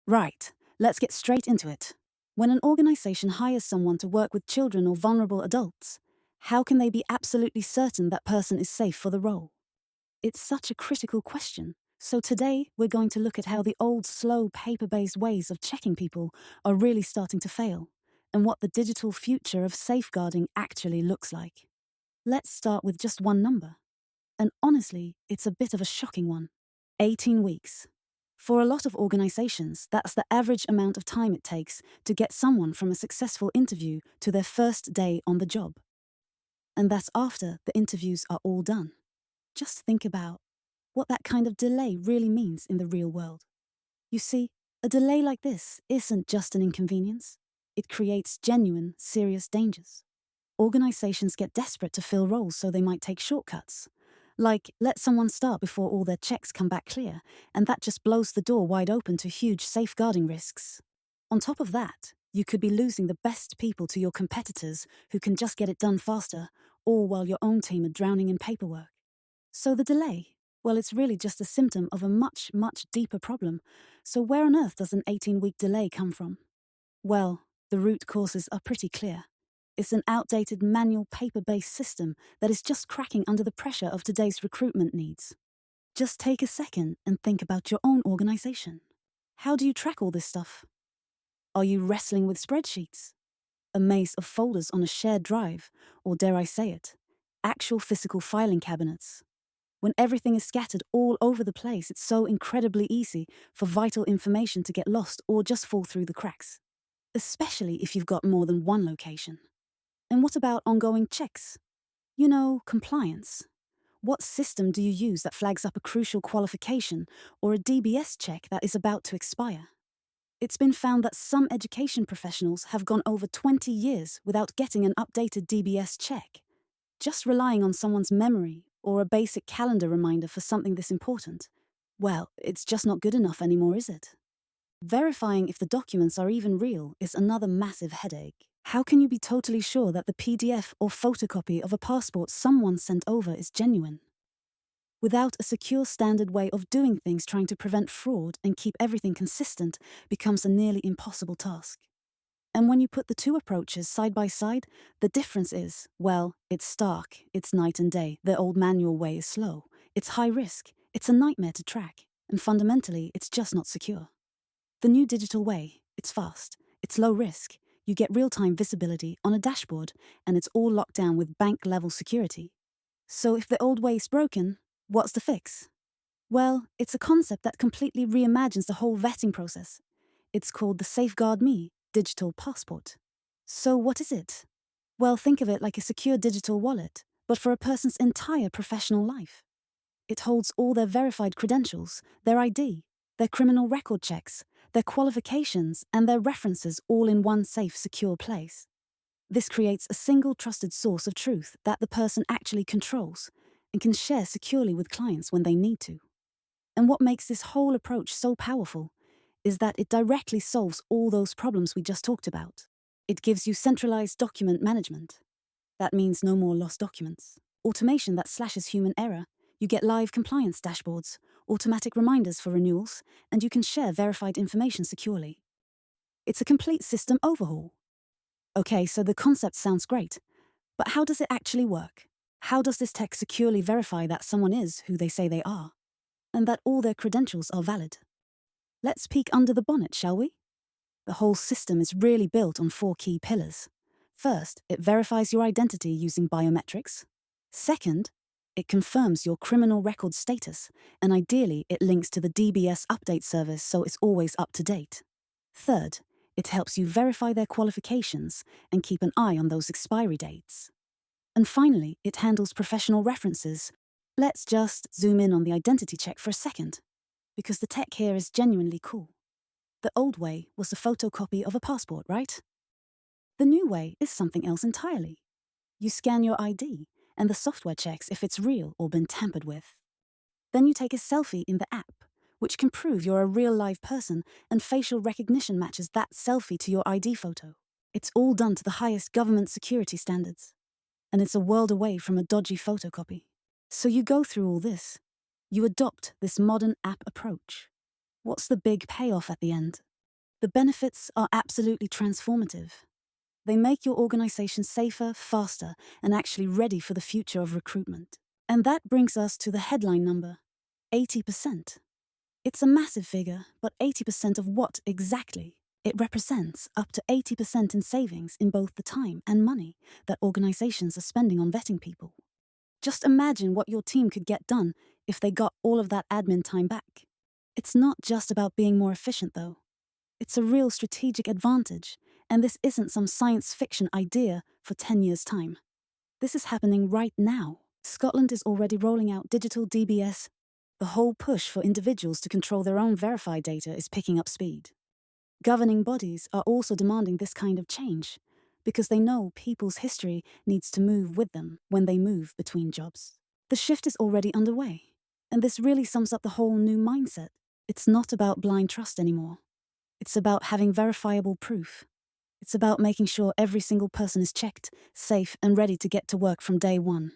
Right, let's get straight into it. When an organization hires someone to work with children or vulnerable adults, how can they be absolutely certain that person is safe for the role? It's such a critical question. So today, we're going to look at how the old, slow, paper-based ways of checking people are really starting to fail, and what the digital future of safeguarding actually looks like. Let's start with just one number. And honestly, it's a bit of a shocking one. 18 weeks. For a lot of organizations, that's the average amount of time it takes to get someone from a successful interview to their first day on the job. And that's after the interviews are all done. Just think about what that kind of delay really means in the real world. You see, a delay like this isn't just an inconvenience. It creates genuine, serious dangers. Organizations get desperate to fill roles, so they might take shortcuts. Like, let someone start before all their checks come back clear, and that just blows the door wide open to huge safeguarding risks. On top of that, you could be losing the best people to your competitors who can just get it done faster, all while your own team are drowning in paperwork. So the delay, well, it's really just a symptom of a much, much deeper problem. So where on earth does an 18-week delay come from? Well, the root causes are pretty clear. It's an outdated manual paper-based system that is just cracking under the pressure of today's recruitment needs. Just take a second and think about your own organization. How do you track all this stuff? Are you wrestling with spreadsheets? A maze of folders on a shared drive, or dare I say it, actual physical filing cabinets? When everything is scattered all over the place, it's so incredibly easy for vital information to get lost or just fall through the cracks, especially if you've got more than one location. And what about ongoing checks? You know, compliance. What system do you use that flags up a crucial qualification or a DBS check that is about to expire? It's been found that some education professionals have gone over 20 years without getting an updated DBS check. Just relying on someone's memory or a basic calendar reminder for something this important, well, it's just not good enough anymore, is it? Verifying if the documents are even real is another massive headache. How can you be totally sure that the PDF or photocopy of a passport someone sent over is genuine? Without a secure standard way of doing things, trying to prevent fraud and keep everything consistent becomes a nearly impossible task. And when you put the two approaches side by side, the difference is, well, it's stark, it's night and day. The old manual way is slow, it's high risk, it's a nightmare to track, and fundamentally, it's just not secure. The new digital way, it's fast, it's low risk, you get real-time visibility on a dashboard, and it's all locked down with bank-level security. So if the old way is broken, what's the fix? Well, it's a concept that completely reimagines the whole vetting process. It's called the Safeguard Me digital passport. So what is it? Well, think of it like a secure digital wallet, but for a person's entire professional life. It holds all their verified credentials, their ID, their criminal record checks, their qualifications, and their references all in one safe, secure place. This creates a single trusted source of truth that the person actually controls and can share securely with clients when they need to. And what makes this whole approach so powerful is that it directly solves all those problems we just talked about. It gives you centralized document management. That means no more lost documents. Automation that slashes human error. You get live compliance dashboards, automatic reminders for renewals, and you can share verified information securely. It's a complete system overhaul. Okay, so the concept sounds great, but how does it actually work? How does this tech securely verify that someone is who they say they are, and that all their credentials are valid? Let's peek under the bonnet, shall we? The whole system is really built on 4 key pillars. First, it verifies your identity using biometrics. Second, it confirms your criminal record status, and ideally it links to the DBS update service so it's always up to date. Third, it helps you verify their qualifications and keep an eye on those expiry dates. And finally, it handles professional references. Let's just zoom in on the identity check for a second, because the tech here is genuinely cool. The old way was a photocopy of a passport, right? The new way is something else entirely. You scan your ID, and the software checks if it's real or been tampered with. Then you take a selfie in the app, which can prove you're a real live person, and facial recognition matches that selfie to your ID photo. It's all done to the highest government security standards. And it's a world away from a dodgy photocopy. So you go through all this. You adopt this modern app approach. What's the big payoff at the end? The benefits are absolutely transformative. They make your organization safer, faster, and actually ready for the future of recruitment. And that brings us to the headline number, 80%. It's a massive figure, but 80% of what exactly? It represents up to 80% in savings in both the time and money that organizations are spending on vetting people. Just imagine what your team could get done if they got all of that admin time back. It's not just about being more efficient, though. It's a real strategic advantage, and this isn't some science fiction idea for 10 years' time. This is happening right now. Scotland is already rolling out digital DBS. The whole push for individuals to control their own verified data is picking up speed. Governing bodies are also demanding this kind of change because they know people's history needs to move with them when they move between jobs. The shift is already underway, and this really sums up the whole new mindset. It's not about blind trust anymore. It's about having verifiable proof. It's about making sure every single person is checked, safe, and ready to get to work from day one.